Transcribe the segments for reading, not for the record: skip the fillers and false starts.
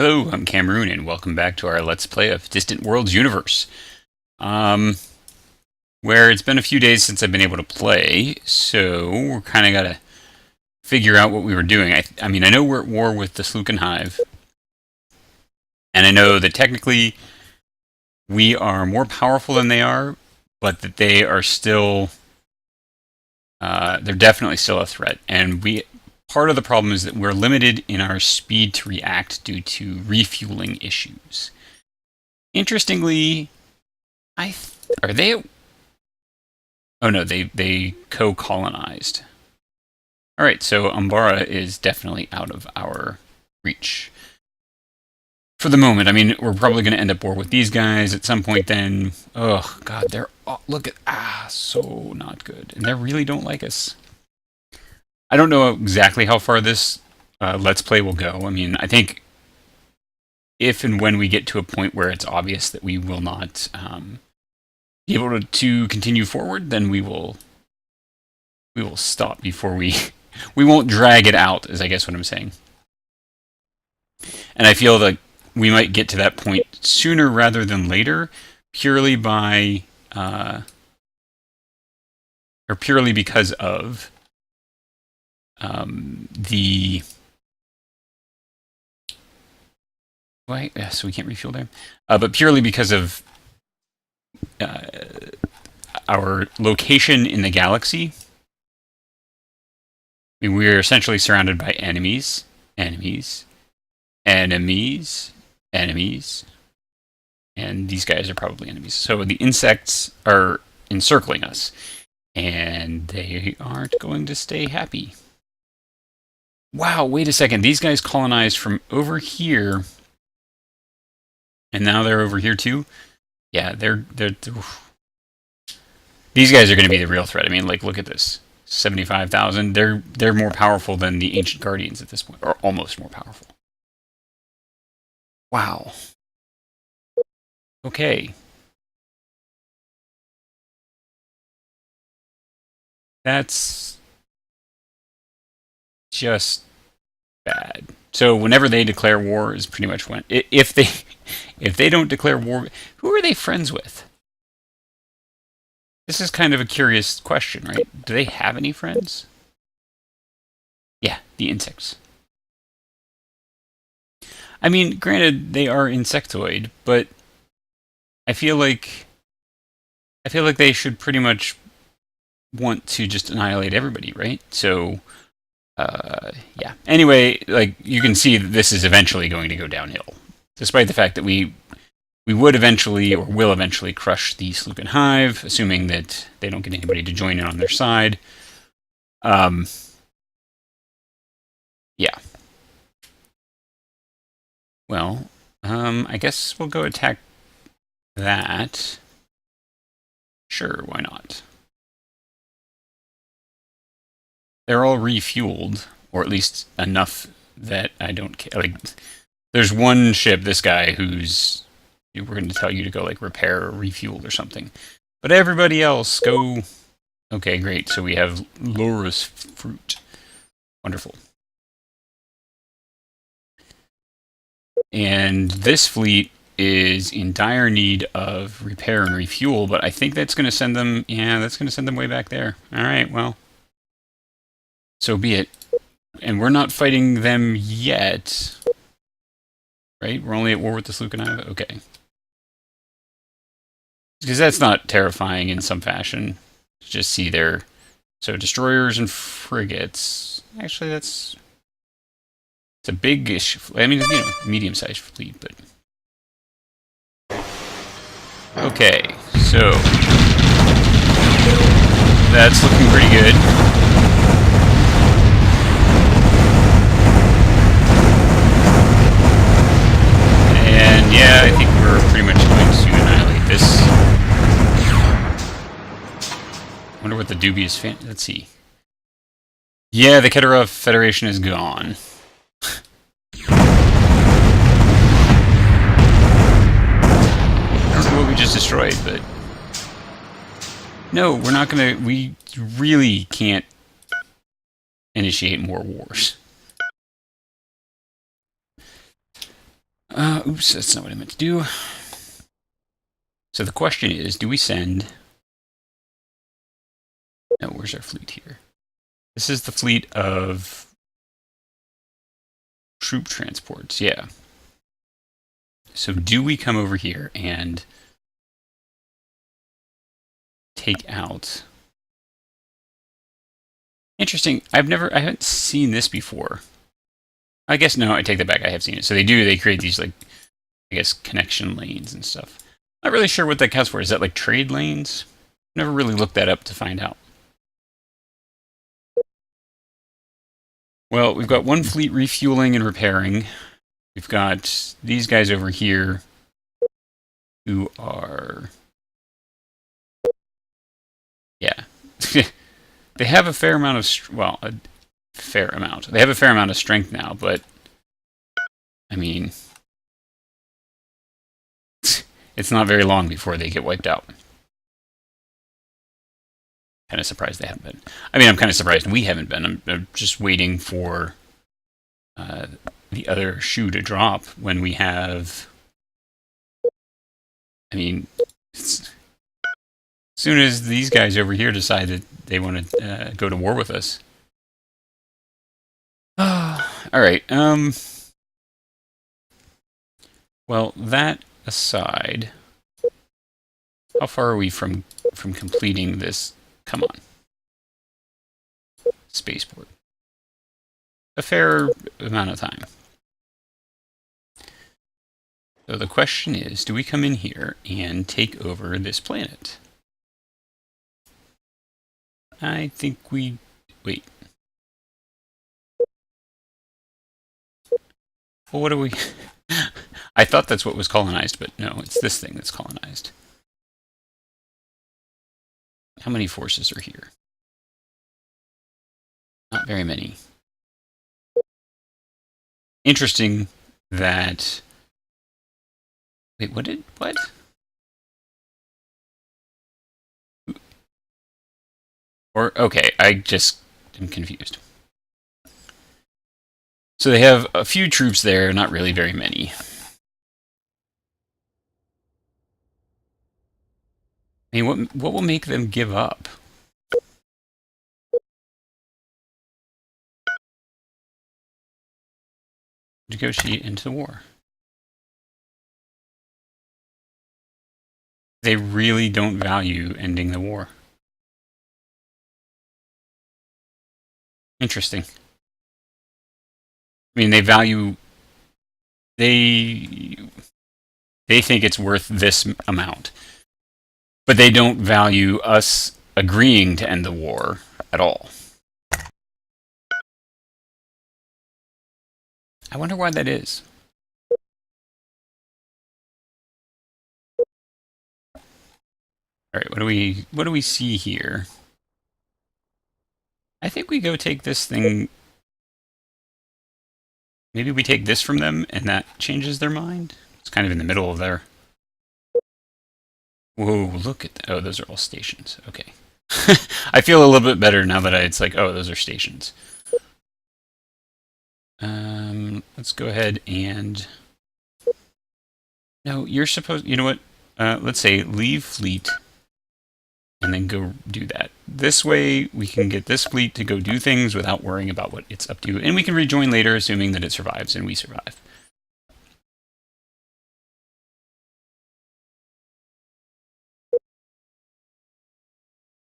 Hello, I'm Cameroon, and welcome back to our Let's Play of Distant Worlds Universe. Um, where it's been a few days since I've been able to play, so we're kind of got to figure out what we were doing. I mean, I know we're at war with the Sluken Hive, and I know that technically we are more powerful than they are, but that they are still, they're definitely still a threat. And part of the problem is that we're limited in our speed to react due to refueling issues. Interestingly, are they? Oh no, they co-colonized. All right, so Umbara is definitely out of our reach for the moment. I mean, we're probably going to end up war with these guys at some point. Then, oh god, look at so not good, and they really don't like us. I don't know exactly how far this Let's Play will go. I mean, I think if and when we get to a point where it's obvious that we will not be able to continue forward, then we will stop before we won't drag it out, is I guess what I'm saying. And I feel that we might get to that point sooner rather than later, purely by or purely because of the wait, so we can't refuel there, but purely because of our location in the galaxy. I mean, we're essentially surrounded by enemies, enemies, enemies, enemies, and these guys are probably enemies. So the insects are encircling us, and they aren't going to stay happy. Wow, wait a second. These guys colonized from over here, and now they're over here too? Yeah, they're these guys are going to be the real threat. I mean, like, look at this. 75,000. They're more powerful than the Ancient Guardians at this point, or almost more powerful. Wow. Okay. That's just bad. So whenever they declare war is pretty much when if they don't declare war, who are they friends with? This is kind of a curious question, right? Do they have any friends? Yeah, the insects. I mean, granted, they are insectoid, but I feel like they should pretty much want to just annihilate everybody, right? So, yeah. Anyway, like you can see that this is eventually going to go downhill, despite the fact that we would eventually or will eventually crush the Sluken Hive, assuming that they don't get anybody to join in on their side. Yeah. Well, I guess we'll go attack that. Sure, why not? They're all refueled, or at least enough that I don't care. Like, there's one ship, this guy, who's we're going to tell you to go like repair or refuel or something, but everybody else go. Okay, great. So we have Loris fruit. Wonderful. And this fleet is in dire need of repair and refuel, but I think that's going to send them. Yeah, that's going to send them way back there. All right, well, so be it. And we're not fighting them yet, right? We're only at war with the Sluken Hive. Okay. Because that's not terrifying in some fashion. Just see their... So destroyers and frigates. Actually, it's a big-ish... I mean, you know, medium-sized fleet, but... Okay, so... That's looking pretty good. And yeah, I think we're pretty much going to annihilate this. Wonder what the dubious let's see. Yeah, the Keterov Federation is gone. I don't know what we just destroyed, but... No, we're not gonna... We really can't initiate more wars. Oops, that's not what I meant to do. So the question is, do we send... No, where's our fleet here? This is the fleet of troop transports, yeah. So do we come over here and take out... Interesting. I haven't seen this before. I guess, no, I take that back. I have seen it. So they create these, like, I guess, connection lanes and stuff. Not really sure what that counts for. Is that like trade lanes? Never really looked that up to find out. Well, we've got one fleet refueling and repairing. We've got these guys over here who are... Yeah. They have a fair amount of... Well, a fair amount. They have a fair amount of strength now, but... I mean... It's not very long before they get wiped out. Kind of surprised they haven't been. I mean, I'm kind of surprised we haven't been. I'm just waiting for the other shoe to drop when we have... I mean, as soon as these guys over here decide that they want to go to war with us. Alright, well, that aside, how far are we from completing this? Come on. Spaceport. A fair amount of time. So the question is, do we come in here and take over this planet? I think we... Wait. Well, what do we... I thought that's what was colonized, but no, it's this thing that's colonized. How many forces are here? Not very many. Interesting that... Wait, what? Or, okay, I just am confused. So they have a few troops there, not really very many. I mean, what will make them give up? Negotiate into the war. They really don't value ending the war. Interesting. I mean, they value... They think it's worth this amount. But they don't value us agreeing to end the war at all. I wonder why that is. Alright, what do we see here? I think we go take this thing... Maybe we take this from them and that changes their mind? It's kind of in the middle of there. Whoa, look at that. Oh, those are all stations. Okay. I feel a little bit better now that it's like, oh, those are stations. Let's go ahead and... No, you're supposed... You know what? Let's say leave fleet and then go do that. This way, we can get this fleet to go do things without worrying about what it's up to. And we can rejoin later, assuming that it survives and we survive.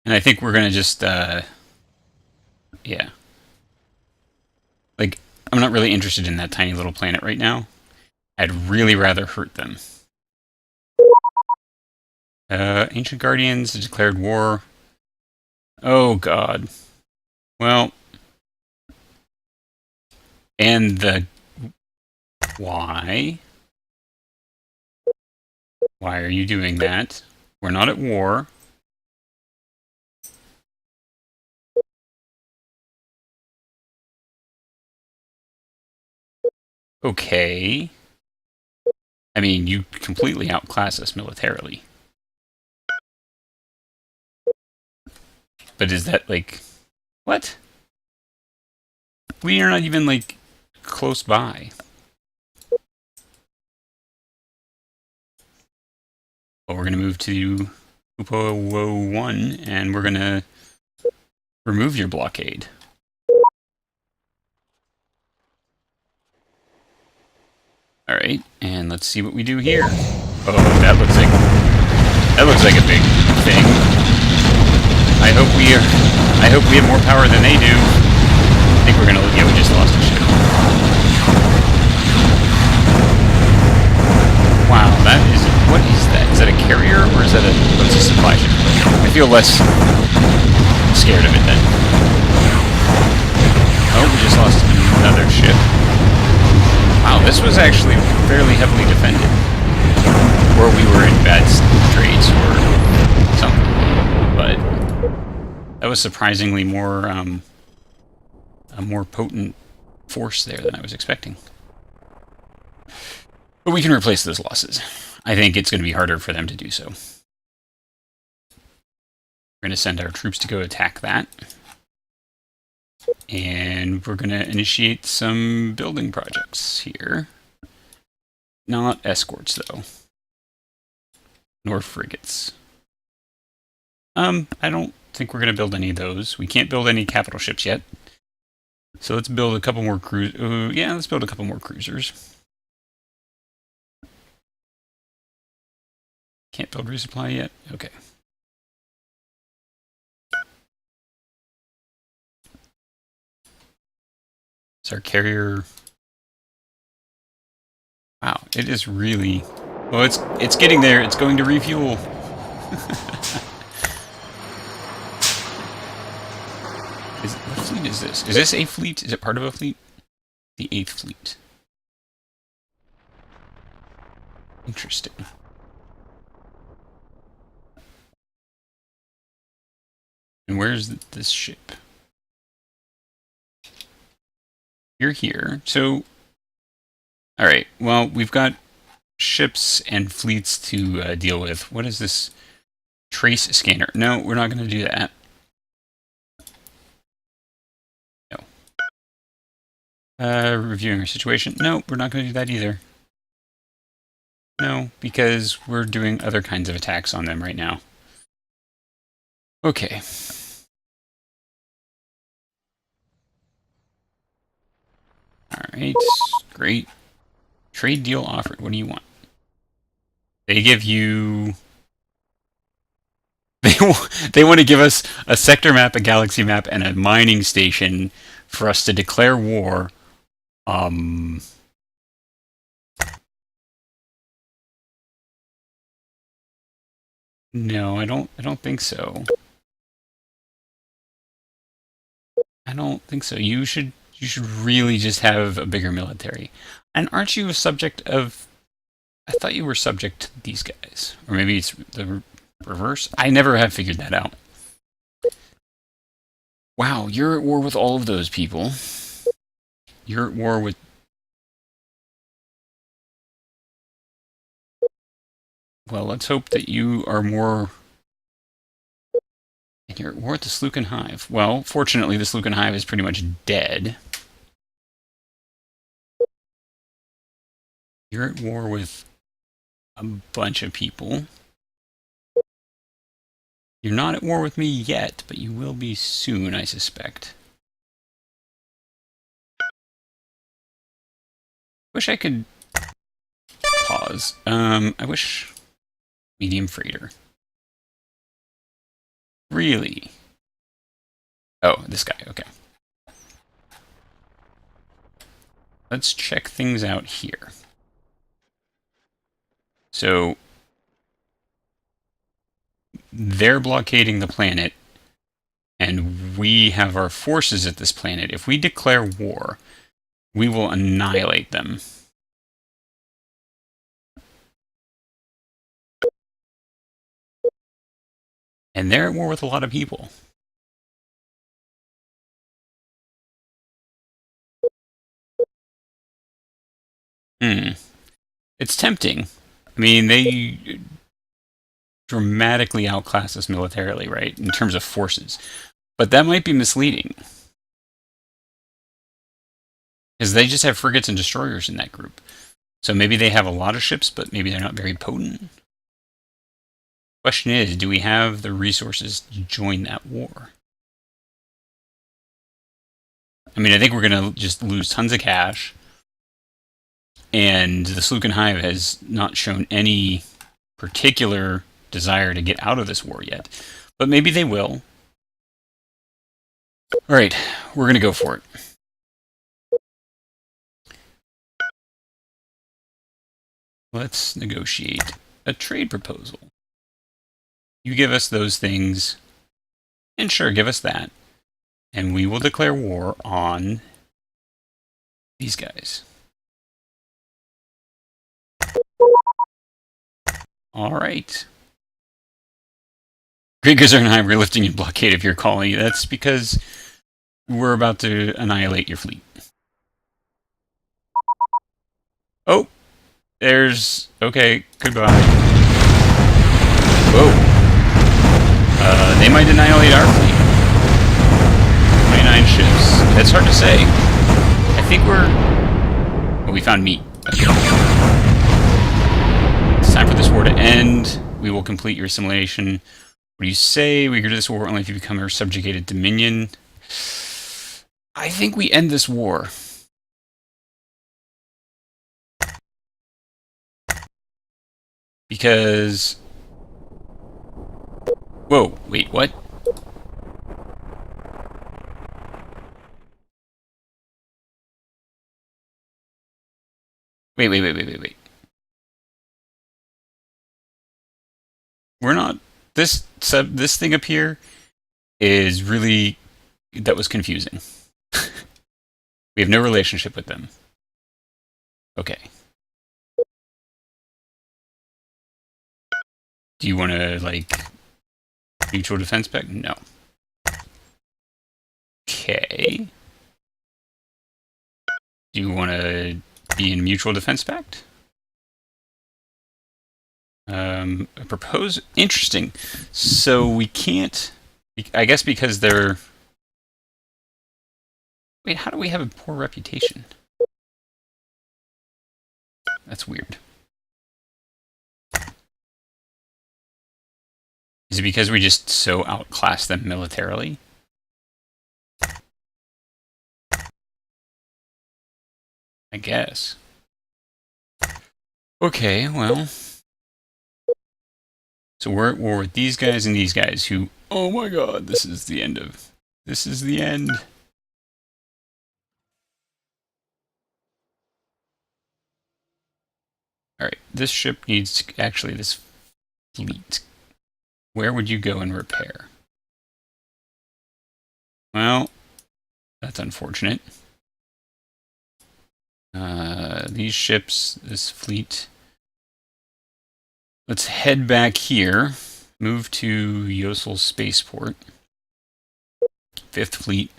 And I think we're going to just... yeah. Like, I'm not really interested in that tiny little planet right now. I'd really rather hurt them. Ancient Guardians declared war. Oh, God. Well. And the... Why? Why are you doing that? We're not at war. Okay. I mean, you completely outclass us militarily. But is that, like... What? We are not even, like, close by. Well, we're going to move to Upo 1, and we're going to remove your blockade. Alright, and let's see what we do here. Oh, that looks like a big thing. I hope we have more power than they do. I think we're gonna, yeah, we just lost a ship. Wow, what is that? Is that a carrier, or is that what's a supply ship? I feel less scared of it then. Oh, we just lost another ship. Wow, this was actually fairly heavily defended. Or we were in bad straits or something. But that was surprisingly more, a more potent force there than I was expecting. But we can replace those losses. I think it's going to be harder for them to do so. We're going to send our troops to go attack that. And we're going to initiate some building projects here. Not escorts, though. Nor frigates. I don't think we're going to build any of those. We can't build any capital ships yet. So let's build a couple more cruisers. Yeah, let's build a couple more cruisers. Can't build resupply yet? Okay. Is our carrier... Wow, it is really... Well, it's getting there. It's going to refuel. What fleet is this? Is this a fleet? Is it part of a fleet? The 8th fleet. Interesting. And where's this ship? You're here. So, alright, well, we've got ships and fleets to deal with. What is this? Trace scanner. No, we're not going to do that. No. Reviewing our situation. No, we're not going to do that either. No, because we're doing other kinds of attacks on them right now. Okay. Alright, great. Trade deal offered. What do you want? They give you... They want to give us a sector map, a galaxy map, and a mining station for us to declare war. No, I don't think so. I don't think so. You should really just have a bigger military. And aren't you a subject of... I thought you were subject to these guys. Or maybe it's the reverse? I never have figured that out. Wow, you're at war with all of those people. You're at war with... Well, let's hope that you are more... And you're at war with the Slukan Hive. Well, fortunately, the Slukan Hive is pretty much dead. You're at war with a bunch of people. You're not at war with me yet, but you will be soon, I suspect. Wish I could pause. I wish... Medium freighter. Really? Oh, this guy, okay. Let's check things out here. So, they're blockading the planet, and we have our forces at this planet. If we declare war, we will annihilate them. And they're at war with a lot of people. It's tempting. I mean, they dramatically outclass us militarily, right, in terms of forces. But that might be misleading. Because they just have frigates and destroyers in that group. So maybe they have a lot of ships, but maybe they're not very potent. Question is, do we have the resources to join that war? I mean, I think we're going to just lose tons of cash. And the Slukan Hive has not shown any particular desire to get out of this war yet. But maybe they will. Alright, we're going to go for it. Let's negotiate a trade proposal. You give us those things, and sure, give us that. And we will declare war on these guys. Alright. Great Gazern and I are lifting in blockade of your colony. That's because we're about to annihilate your fleet. Oh! There's... Okay, goodbye. Whoa. They might annihilate our fleet. 29 ships. That's hard to say. I think we're... Oh, we found meat. Okay. It's time for this war to end. We will complete your assimilation. What do you say? We agree to this war only if you become our subjugated dominion. I think we end this war. Because... Whoa, wait, what? Wait. We're not... This thing up here is really... That was confusing. We have no relationship with them. Okay. Do you want to, like, mutual defense pact? No. Okay. Do you want to be in a mutual defense pact? Propose... Interesting. So we can't... I guess because they're... Wait, how do we have a poor reputation? That's weird. Is it because we just so outclass them militarily? I guess. Okay, well... So we're at war with these guys and these guys who... Oh my god, this is the end of... This is the end. Alright, this ship needs... Actually, this fleet. Where would you go and repair? Well, that's unfortunate. These ships, this fleet... Let's head back here. Move to Yosel Spaceport. 5th Fleet.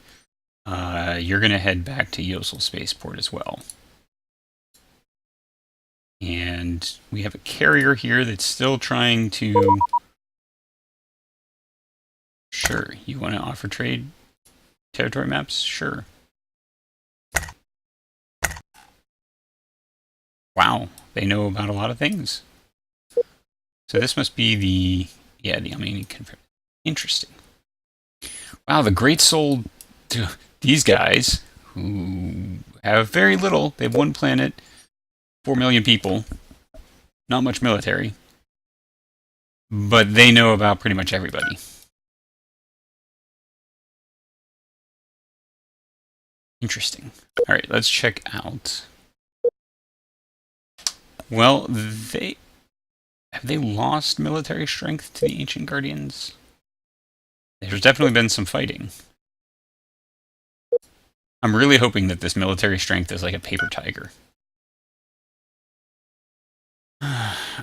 You're going to head back to Yosel Spaceport as well. And we have a carrier here that's still trying to... Sure. You want to offer trade territory maps? Sure. Wow. They know about a lot of things. So this must be the... Yeah, the Armenian Confederate. Interesting. Wow, the Great Soul... These guys, who have very little. They have one planet, 4 million people. Not much military. But they know about pretty much everybody. Interesting. Alright, let's check out... Well, they... Have they lost military strength to the Ancient Guardians? There's definitely been some fighting. I'm really hoping that this military strength is like a paper tiger.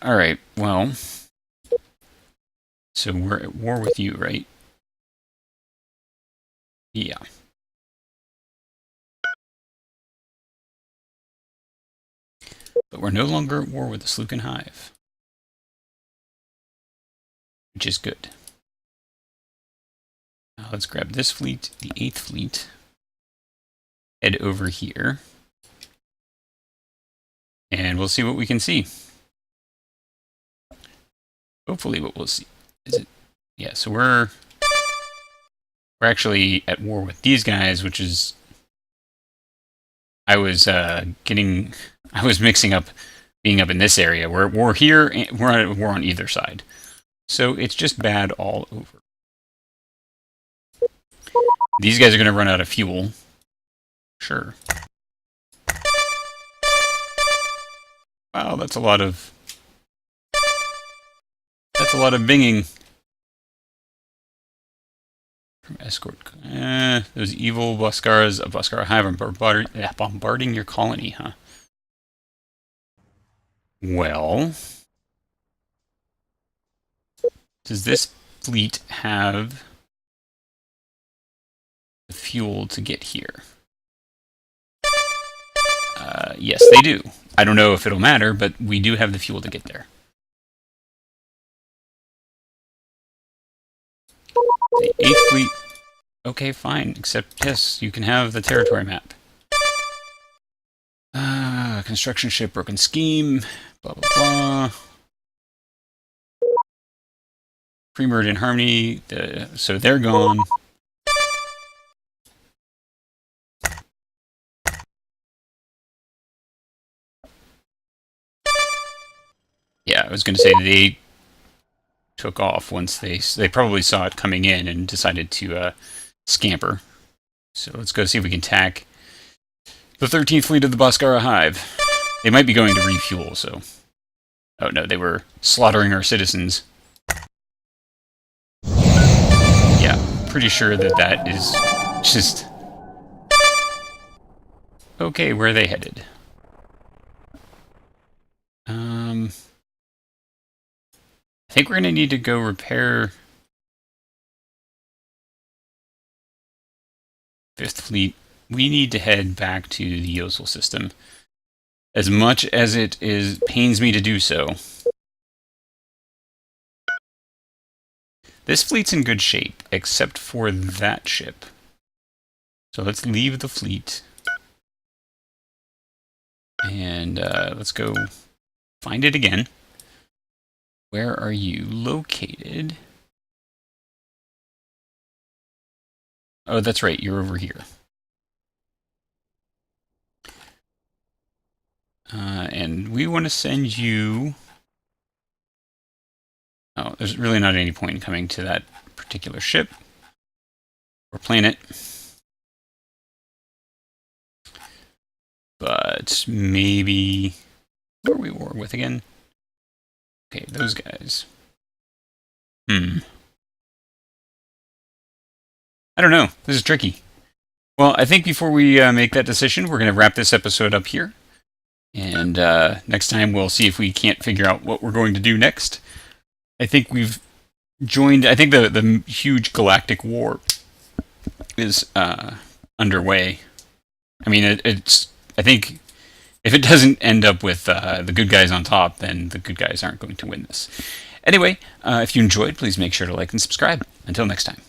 Alright, well... So we're at war with you, right? Yeah. But we're no longer at war with the Slukan Hive. Which is good. Now let's grab this fleet, the 8th Fleet. Head over here. And we'll see what we can see. Hopefully what we'll see. Is it? Yeah, so we're actually at war with these guys, which is I was mixing up being up in this area. We're here, we're at war on either side. So it's just bad all over. These guys are going to run out of fuel. Sure. Wow, that's a lot of binging. From escort. Those evil Bhaskaras of Bhaskara Hive are bombarding your colony, huh? Well, does this fleet have the fuel to get here? Yes, they do. I don't know if it'll matter, but we do have the fuel to get there. The 8th Fleet. Okay, fine. Except, yes, you can have the territory map. Construction ship, broken scheme, blah, blah, blah. Pre-merge harmony, so they're gone. Yeah, I was going to say they took off once they probably saw it coming in and decided to scamper. So let's go see if we can attack the 13th Fleet of the Bhaskara Hive. They might be going to refuel, so... Oh no, they were slaughtering our citizens. Yeah, pretty sure that is just... Okay, where are they headed? I think we're going to need to go repair 5th Fleet. We need to head back to the Yosel system. As much as it pains me to do so. This fleet's in good shape, except for that ship. So let's leave the fleet. And let's go find it again. Where are you located? Oh, that's right, you're over here. And we want to send you... Oh, there's really not any point in coming to that particular ship or planet. But maybe... Who are we war with again? Okay, those guys. I don't know. This is tricky. Well, I think before we make that decision, we're going to wrap this episode up here. And next time we'll see if we can't figure out what we're going to do next. I think we've joined... I think the huge galactic war is underway. I mean, it's... I think if it doesn't end up with the good guys on top, then the good guys aren't going to win this. Anyway, if you enjoyed, please make sure to like and subscribe. Until next time.